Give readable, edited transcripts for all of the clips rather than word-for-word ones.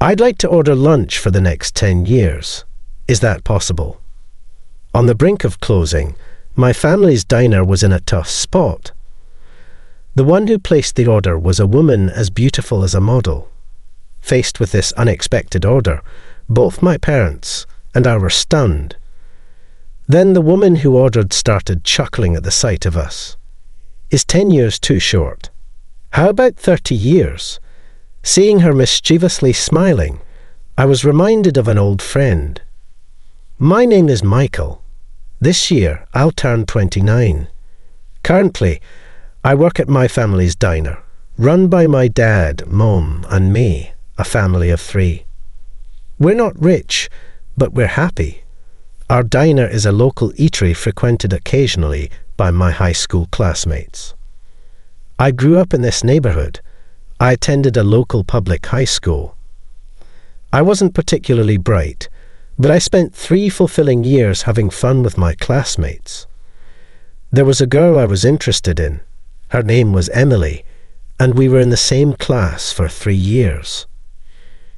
I'd like to order lunch for the next 10 years. Is that possible? On the brink of closing, my family's diner was in a tough spot. The one who placed the order was a woman as beautiful as a model. Faced with this unexpected order, both my parents and I were stunned. Then the woman who ordered started chuckling at the sight of us. Is 10 years too short? How about 30 years? Seeing her mischievously smiling, I was reminded of an old friend. My name is Michael. This year, I'll turn 29. Currently, I work at my family's diner, run by my dad, mom, and me, a family of 3. We're not rich, but we're happy. Our diner is a local eatery frequented occasionally by my high school classmates. I grew up in this neighborhood. I attended a local public high school. I wasn't particularly bright, but I spent 3 fulfilling years having fun with my classmates. There was a girl I was interested in. Her name was Emily, and we were in the same class for 3 years.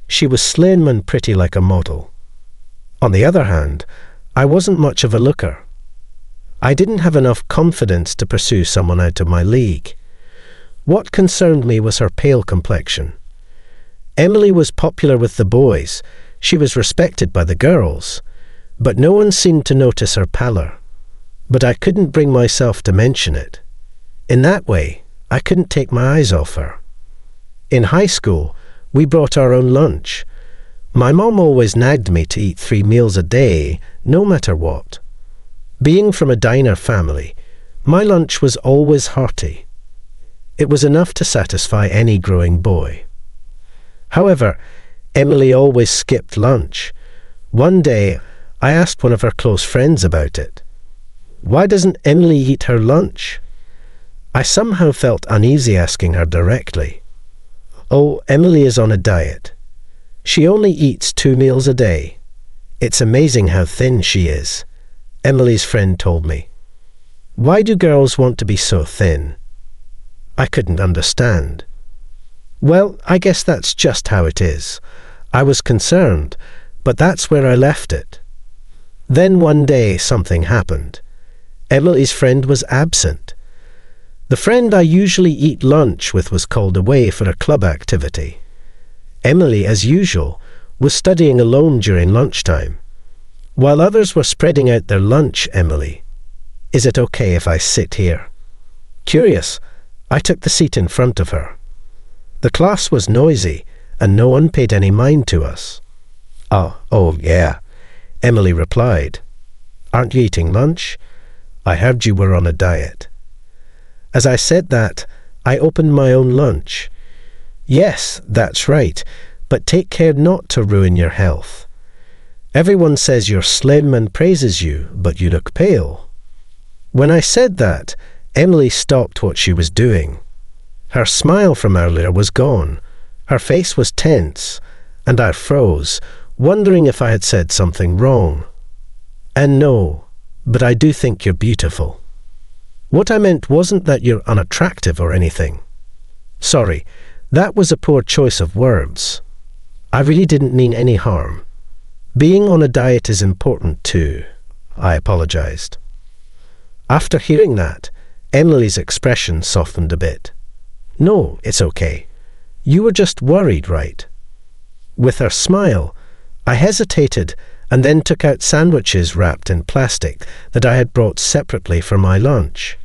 She was slim and pretty like a model. On the other hand, I wasn't much of a looker. I didn't have enough confidence to pursue someone out of my league. What concerned me was her pale complexion. Emily was popular with the boys. She was respected by the girls, but no one seemed to notice her pallor. But I couldn't bring myself to mention it. In that way, I couldn't take my eyes off her. In high school, we brought our own lunch. My mom always nagged me to eat 3 meals a day, no matter what. Being from a diner family, my lunch was always hearty. It was enough to satisfy any growing boy. However, Emily always skipped lunch. One day, I asked one of her close friends about it. Why doesn't Emily eat her lunch? I somehow felt uneasy asking her directly. Oh, Emily is on a diet. She only eats 2 meals a day. It's amazing how thin she is, Emily's friend told me. Why do girls want to be so thin? I couldn't understand. Well, I guess that's just how it is. I was concerned, but that's where I left it. Then one day something happened. Emily's friend was absent. The friend I usually eat lunch with was called away for a club activity. Emily, as usual, was studying alone during lunchtime. While others were spreading out their lunch, Emily, is it okay if I sit here? Curious, I took the seat in front of her. The class was noisy, and no one paid any mind to us. Oh, yeah, Emily replied. Aren't you eating lunch? I heard you were on a diet. As I said that, I opened my own lunch. Yes, that's right, but take care not to ruin your health. Everyone says you're slim and praises you, but you look pale. When I said that, Emily stopped what she was doing. Her smile from earlier was gone. Her face was tense, and I froze, wondering if I had said something wrong. And no, but I do think you're beautiful. What I meant wasn't that you're unattractive or anything. Sorry, that was a poor choice of words. I really didn't mean any harm. Being on a diet is important too. I apologized. After hearing that, Emily's expression softened a bit. No, it's okay. You were just worried, right? With her smile, I hesitated and then took out sandwiches wrapped in plastic that I had brought separately for my lunch.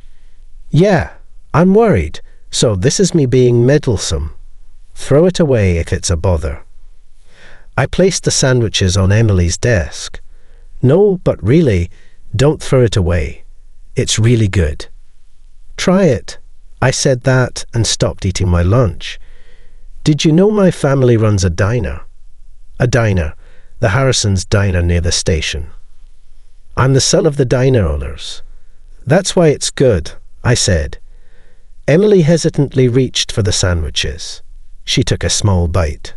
Yeah, I'm worried, so this is me being meddlesome. Throw it away if it's a bother. I placed the sandwiches on Emily's desk. No, but really, don't throw it away. It's really good. Try it. I said that and stopped eating my lunch. Did you know my family runs a diner? A diner, the Harrisons' diner near the station. I'm the son of the diner owners. That's why it's good, I said. Emily hesitantly reached for the sandwiches. She took a small bite.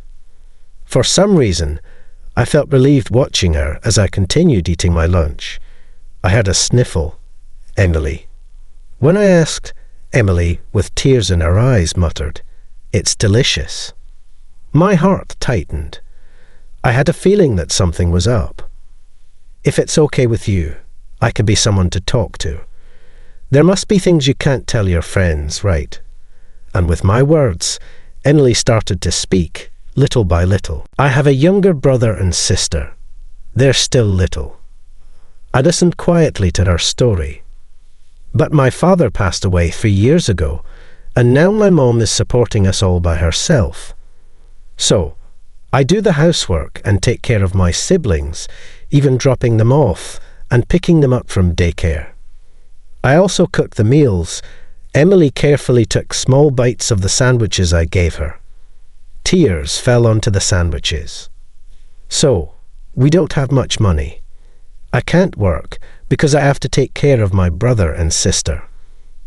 For some reason, I felt relieved watching her as I continued eating my lunch. I had a sniffle. Emily. When I asked, Emily, with tears in her eyes, muttered, "It's delicious." My heart tightened. I had a feeling that something was up. If it's okay with you, I could be someone to talk to. There must be things you can't tell your friends, right? And with my words, Emily started to speak, little by little. I have a younger brother and sister. They're still little. I listened quietly to her story. But my father passed away 3 years ago, and now my mom is supporting us all by herself. So, I do the housework and take care of my siblings, even dropping them off and picking them up from daycare. I also cook the meals. Emily carefully took small bites of the sandwiches I gave her. Tears fell onto the sandwiches. So, we don't have much money. I can't work because I have to take care of my brother and sister.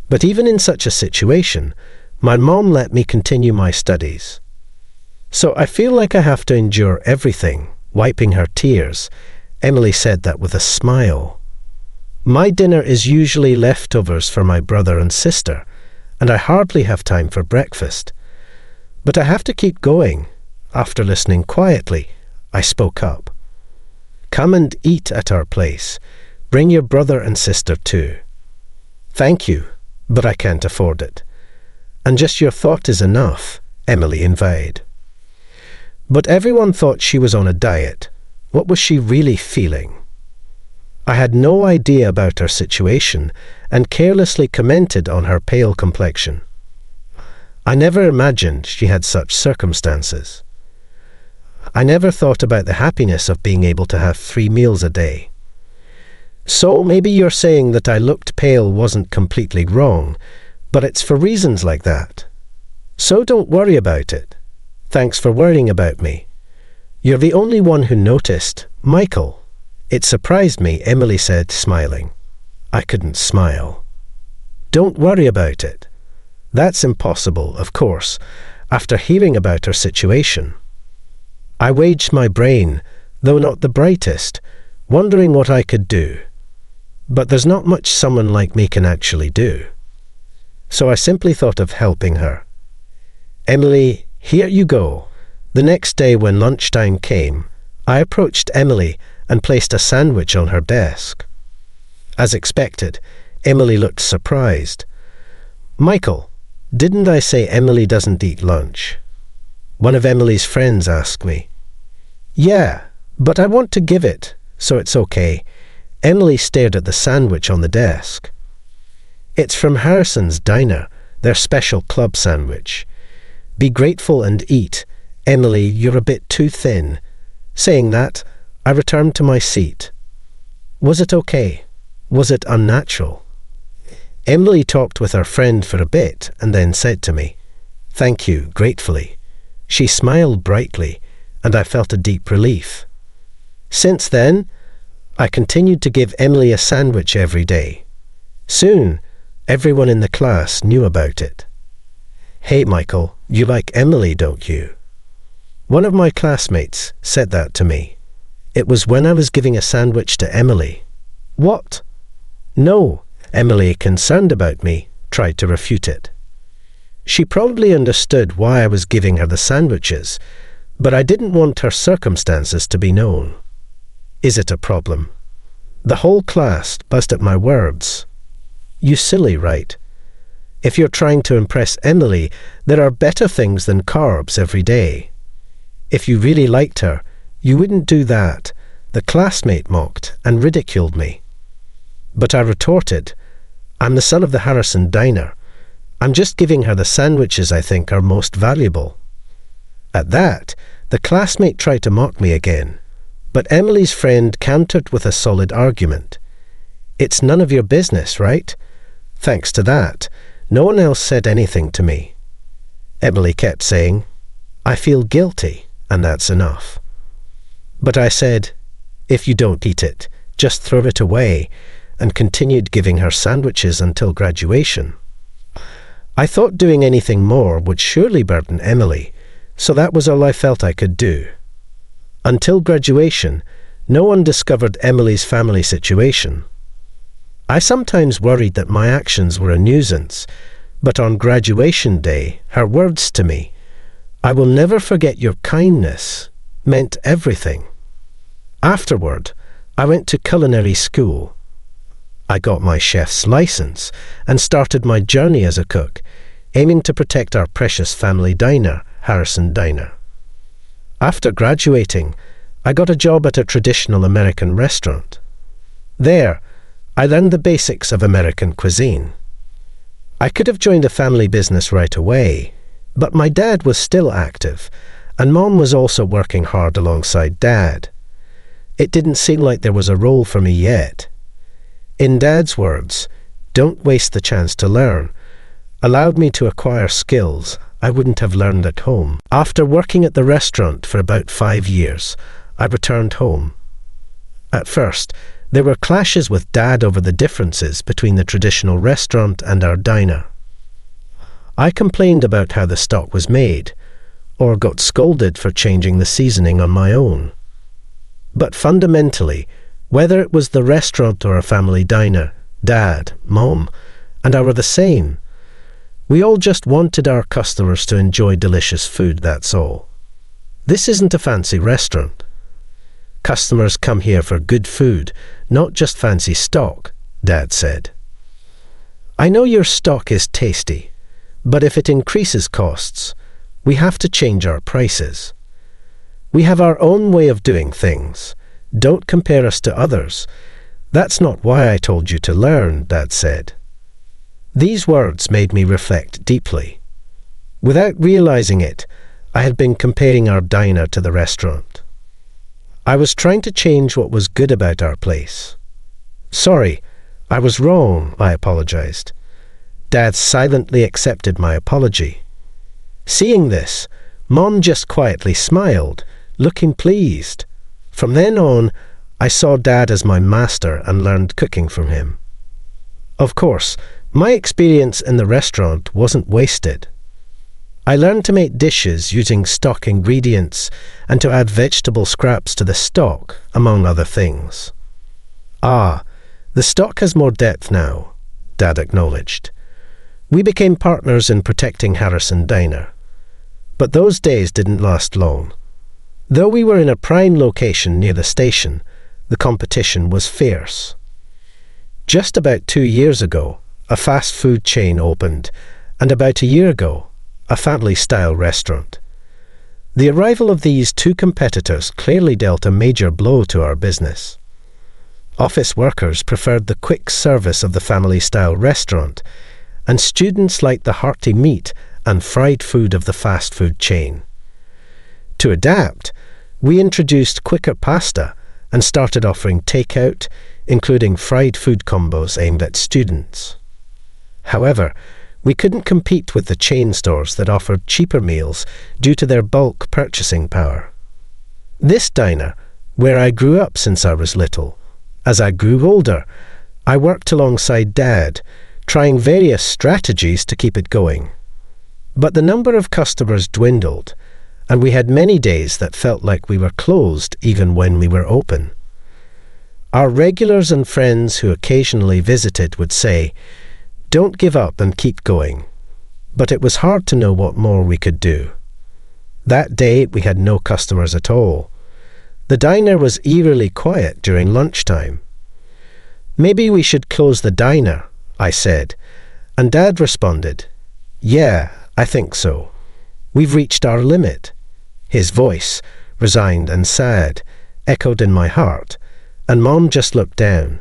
But even in such a situation, my mom let me continue my studies. So I feel like I have to endure everything, wiping her tears. Emily said that with a smile. My dinner is usually leftovers for my brother and sister, and I hardly have time for breakfast. But I have to keep going. After listening quietly, I spoke up. Come and eat at our place. Bring your brother and sister too. Thank you, but I can't afford it. And just your thought is enough, Emily invited. But everyone thought she was on a diet. What was she really feeling? I had no idea about her situation and carelessly commented on her pale complexion. I never imagined she had such circumstances. I never thought about the happiness of being able to have 3 meals a day. So maybe you're saying that I looked pale wasn't completely wrong, but it's for reasons like that. So don't worry about it. Thanks for worrying about me. You're the only one who noticed, Michael. It surprised me, Emily said, smiling. I couldn't smile. Don't worry about it. That's impossible, of course, after hearing about her situation. I waged my brain, though not the brightest, wondering what I could do. But there's not much someone like me can actually do. So I simply thought of helping her. Emily, here you go. The next day when lunchtime came, I approached Emily and placed a sandwich on her desk. As expected, Emily looked surprised. Michael, didn't I say Emily doesn't eat lunch? One of Emily's friends asked me. Yeah, but I want to give it, so it's okay. Emily stared at the sandwich on the desk. It's from Harrison's Diner, their special club sandwich. Be grateful and eat. Emily, you're a bit too thin. Saying that, I returned to my seat. Was it okay? Was it unnatural? Emily talked with her friend for a bit and then said to me, "Thank you," gratefully. She smiled brightly, and I felt a deep relief. Since then, I continued to give Emily a sandwich every day. Soon, everyone in the class knew about it. Hey, Michael, you like Emily, don't you? One of my classmates said that to me. It was when I was giving a sandwich to Emily. What? No, Emily, concerned about me, tried to refute it. She probably understood why I was giving her the sandwiches, but I didn't want her circumstances to be known. Is it a problem? The whole class buzzed at my words. You silly, right? If you're trying to impress Emily, there are better things than carbs every day. If you really liked her, you wouldn't do that. The classmate mocked and ridiculed me. But I retorted, I'm the son of the Harrison Diner. I'm just giving her the sandwiches I think are most valuable. At that, the classmate tried to mock me again, but Emily's friend countered with a solid argument. It's none of your business, right? Thanks to that, no one else said anything to me. Emily kept saying, I feel guilty, and that's enough. But I said, if you don't eat it, just throw it away, and continued giving her sandwiches until graduation. I thought doing anything more would surely burden Emily, so that was all I felt I could do. Until graduation, no one discovered Emily's family situation. I sometimes worried that my actions were a nuisance, but on graduation day, her words to me, I will never forget your kindness, meant everything. Afterward, I went to culinary school. I got my chef's license and started my journey as a cook, aiming to protect our precious family diner, Harrison Diner. After graduating, I got a job at a traditional American restaurant. There, I learned the basics of American cuisine. I could have joined a family business right away, but my dad was still active, and Mom was also working hard alongside Dad. It didn't seem like there was a role for me yet. In Dad's words, "Don't waste the chance to learn," allowed me to acquire skills I wouldn't have learned at home. After working at the restaurant for about 5 years, I returned home. At first, there were clashes with Dad over the differences between the traditional restaurant and our diner. I complained about how the stock was made, or got scolded for changing the seasoning on my own. But fundamentally, whether it was the restaurant or a family diner, Dad, Mom, and I were the same. We all just wanted our customers to enjoy delicious food, that's all. This isn't a fancy restaurant. Customers come here for good food, not just fancy stock, Dad said. I know your stock is tasty, but if it increases costs, we have to change our prices. We have our own way of doing things. Don't compare us to others. That's not why I told you to learn, Dad said. These words made me reflect deeply. Without realizing it, I had been comparing our diner to the restaurant. I was trying to change what was good about our place. Sorry, I was wrong, I apologized. Dad silently accepted my apology. Seeing this, Mom just quietly smiled, looking pleased. From then on, I saw Dad as my master and learned cooking from him. Of course, my experience in the restaurant wasn't wasted. I learned to make dishes using stock ingredients and to add vegetable scraps to the stock, among other things. Ah, the stock has more depth now, Dad acknowledged. We became partners in protecting Harrison Diner. But those days didn't last long. Though we were in a prime location near the station, the competition was fierce. Just about 2 years ago, a fast food chain opened, and about a year ago, a family-style restaurant. The arrival of these two competitors clearly dealt a major blow to our business. Office workers preferred the quick service of the family-style restaurant, and students liked the hearty meat and fried food of the fast food chain. To adapt, we introduced quicker pasta and started offering takeout, including fried food combos aimed at students. However, we couldn't compete with the chain stores that offered cheaper meals due to their bulk purchasing power. This diner, where I grew up since I was little, as I grew older, I worked alongside Dad, trying various strategies to keep it going. But the number of customers dwindled, and we had many days that felt like we were closed even when we were open. Our regulars and friends who occasionally visited would say, "Don't give up and keep going." But it was hard to know what more we could do. That day we had no customers at all. The diner was eerily quiet during lunchtime. "Maybe we should close the diner," I said, and Dad responded, "Yeah, I think so. We've reached our limit." His voice, resigned and sad, echoed in my heart, and Mom just looked down.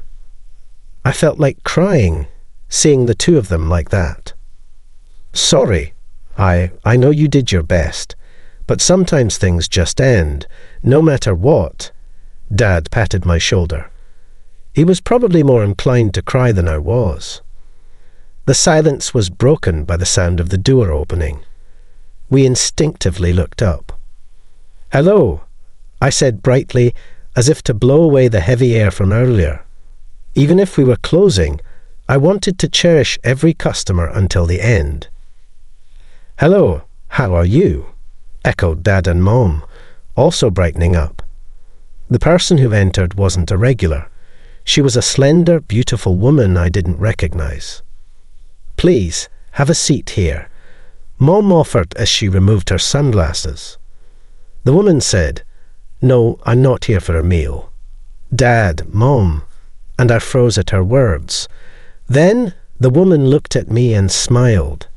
I felt like crying, seeing the two of them like that. "Sorry, I know you did your best, but sometimes things just end, no matter what." Dad patted my shoulder. He was probably more inclined to cry than I was. The silence was broken by the sound of the door opening. We instinctively looked up. "Hello," I said brightly, as if to blow away the heavy air from earlier. Even if we were closing, I wanted to cherish every customer until the end. "Hello, how are you?" echoed Dad and Mom, also brightening up. The person who entered wasn't a regular. She was a slender, beautiful woman I didn't recognize. "Please, have a seat here," Mom offered as she removed her sunglasses. The woman said, "No, I'm not here for a meal." "Dad, Mom," and I froze at her words. Then the woman looked at me and smiled.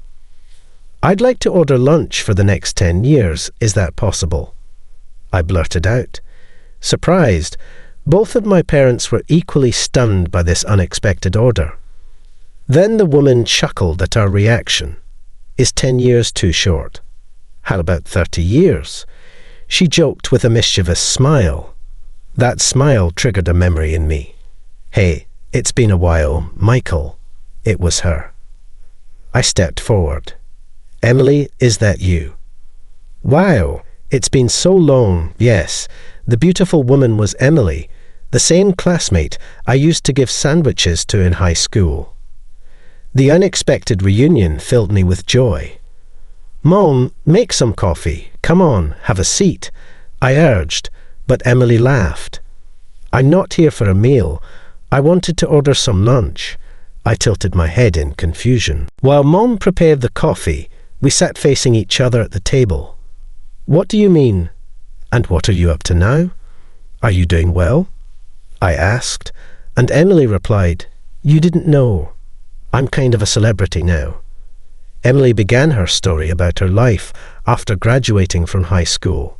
"I'd like to order lunch for the next 10 years. Is that possible?" I blurted out. Surprised, both of my parents were equally stunned by this unexpected order. Then the woman chuckled at our reaction. "Is 10 years too short? How about 30 years? She joked with a mischievous smile. That smile triggered a memory in me. "Hey, it's been a while, Michael." It was her. I stepped forward. "Emily, is that you?" "Wow, it's been so long." Yes, the beautiful woman was Emily, the same classmate I used to give sandwiches to in high school. The unexpected reunion filled me with joy. "Mom, make some coffee. Come on, have a seat," I urged, but Emily laughed. "I'm not here for a meal. I wanted to order some lunch." I tilted my head in confusion. While Mom prepared the coffee, we sat facing each other at the table. "What do you mean? And what are you up to now? Are you doing well?" I asked, and Emily replied, "You didn't know. I'm kind of a celebrity now." Emily began her story about her life after graduating from high school.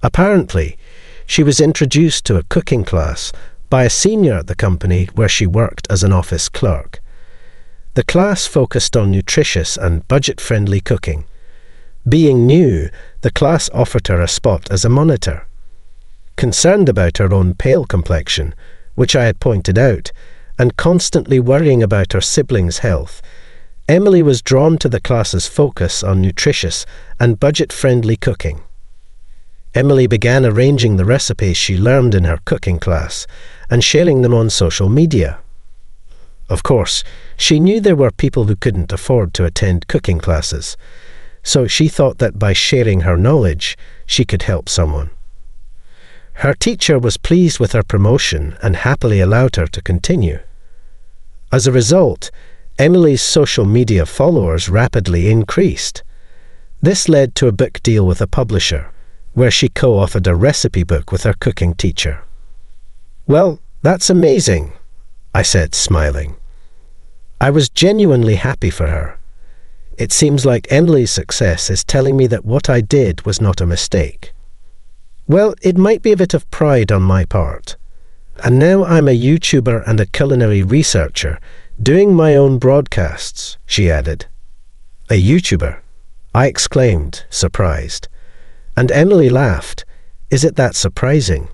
Apparently, she was introduced to a cooking class by a senior at the company where she worked as an office clerk. The class focused on nutritious and budget-friendly cooking. Being new, the class offered her a spot as a monitor. Concerned about her own pale complexion, which I had pointed out, and constantly worrying about her siblings' health, Emily was drawn to the class's focus on nutritious and budget-friendly cooking. Emily began arranging the recipes she learned in her cooking class and sharing them on social media. Of course, she knew there were people who couldn't afford to attend cooking classes, so she thought that by sharing her knowledge, she could help someone. Her teacher was pleased with her promotion and happily allowed her to continue. As a result, Emily's social media followers rapidly increased. This led to a book deal with a publisher, where she co-authored a recipe book with her cooking teacher. "Well, that's amazing," I said, smiling. I was genuinely happy for her. It seems like Emily's success is telling me that what I did was not a mistake. Well, it might be a bit of pride on my part. And now I'm a YouTuber and a culinary researcher, doing my own broadcasts, she added. "A YouTuber?" I exclaimed, surprised. And Emily laughed. "Is it that surprising?"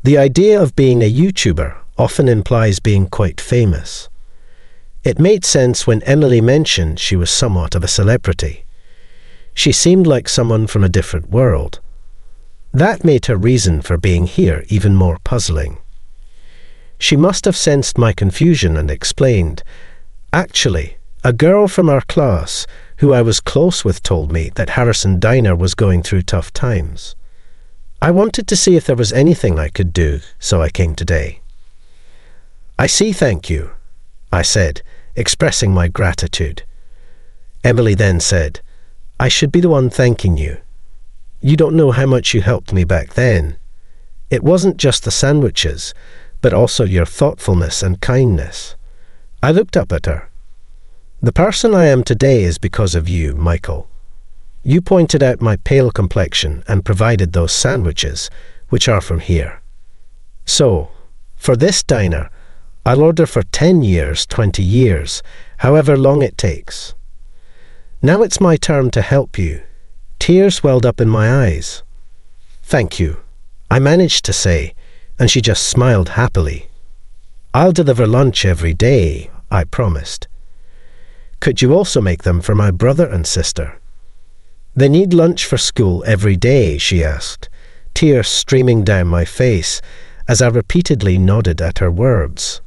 The idea of being a YouTuber often implies being quite famous. It made sense when Emily mentioned she was somewhat of a celebrity. She seemed like someone from a different world. That made her reason for being here even more puzzling. She must have sensed my confusion and explained, "Actually, a girl from our class who I was close with told me that Harrison Diner was going through tough times. I wanted to see if there was anything I could do, so I came today." "I see, thank you," I said, expressing my gratitude. Emily then said, "I should be the one thanking you. You don't know how much you helped me back then. It wasn't just the sandwiches, but also your thoughtfulness and kindness." I looked up at her. "The person I am today is because of you, Michael. You pointed out my pale complexion and provided those sandwiches, which are from here. So, for this diner, I'll order for 10 years, 20 years, however long it takes. Now it's my turn to help you." Tears welled up in my eyes. "Thank you," I managed to say, and she just smiled happily. "I'll deliver lunch every day," I promised. "Could you also make them for my brother and sister?" "They need lunch for school every day," she asked, tears streaming down my face as I repeatedly nodded at her words.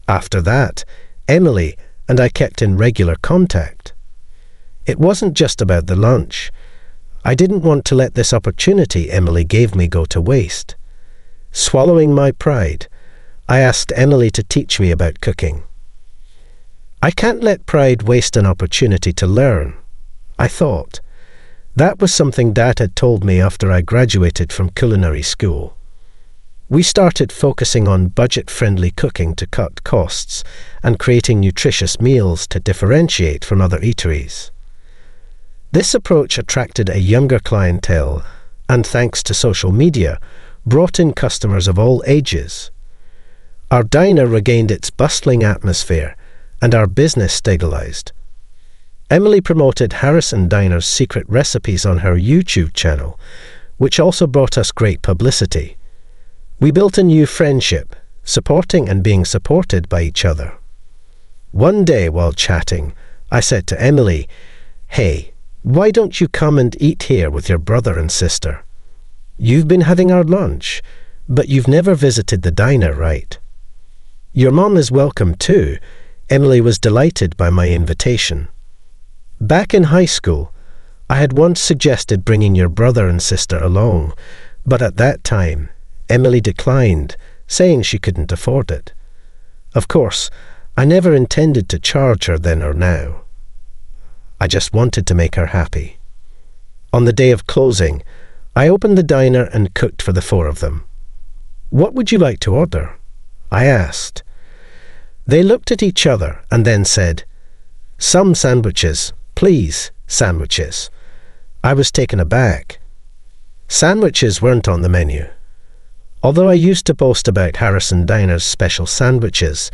After that, Emily and I kept in regular contact. It wasn't just about the lunch. I didn't want to let this opportunity Emily gave me go to waste. Swallowing my pride, I asked Emily to teach me about cooking. I can't let pride waste an opportunity to learn, I thought. That was something Dad had told me after I graduated from culinary school. We started focusing on budget-friendly cooking to cut costs and creating nutritious meals to differentiate from other eateries. This approach attracted a younger clientele and, thanks to social media, brought in customers of all ages. Our diner regained its bustling atmosphere and our business stabilized. Emily promoted Harrison Diner's secret recipes on her YouTube channel, which also brought us great publicity. We built a new friendship, supporting and being supported by each other. One day while chatting, I said to Emily, "Hey, why don't you come and eat here with your brother and sister? You've been having our lunch, but you've never visited the diner, right? Your mom is welcome too." Emily was delighted by my invitation. Back in high school, I had once suggested bringing your brother and sister along, but at that time, Emily declined, saying she couldn't afford it. Of course, I never intended to charge her then or now. I just wanted to make her happy. On the day of closing, I opened the diner and cooked for the 4 of them. "What would you like to order?" I asked. They looked at each other and then said, "Some sandwiches, please, sandwiches." I was taken aback. Sandwiches weren't on the menu. Although I used to boast about Harrison Diner's special sandwiches,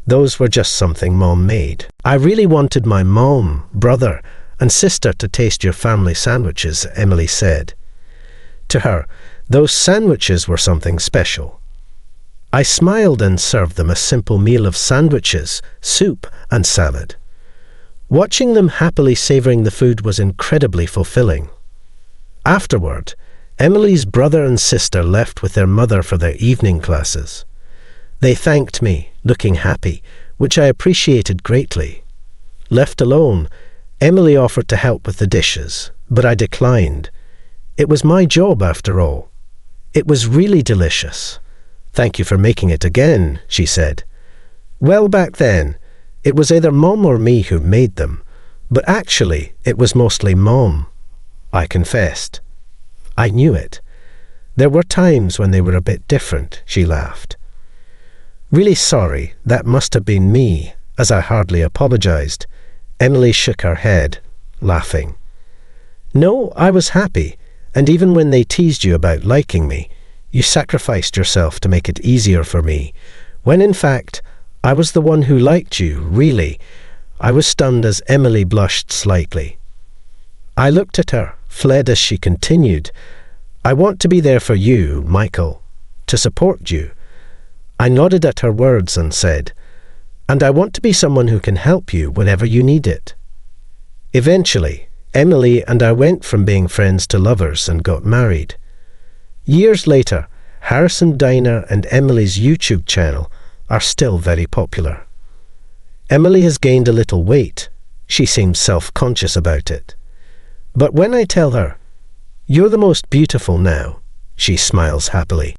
those were just something Mom made. "I really wanted my mom, brother, and sister to taste your family sandwiches," Emily said. To her, those sandwiches were something special. I smiled and served them a simple meal of sandwiches, soup, and salad. Watching them happily savouring the food was incredibly fulfilling. Afterward, Emily's brother and sister left with their mother for their evening classes. They thanked me, looking happy, which I appreciated greatly. Left alone, Emily offered to help with the dishes, but I declined. It was my job after all. "It was really delicious. Thank you for making it again," she said. Well, back then, it was either Mom or me who made them, but actually it was mostly Mom. I confessed. I knew it. There were times when they were a bit different, she laughed. "Really sorry, that must have been me," as I hardly apologized. Emily shook her head, laughing. "No, I was happy, and even when they teased you about liking me, you sacrificed yourself to make it easier for me, when in fact, I was the one who liked you, really." I was stunned as Emily blushed slightly. I looked at her, fled as she continued, "I want to be there for you, Michael, to support you." I nodded at her words and said, "And I want to be someone who can help you whenever you need it." Eventually, Emily and I went from being friends to lovers and got married. Years later, Harrison Diner and Emily's YouTube channel are still very popular. Emily has gained a little weight. She seems self-conscious about it. But when I tell her, "You're the most beautiful now," she smiles happily.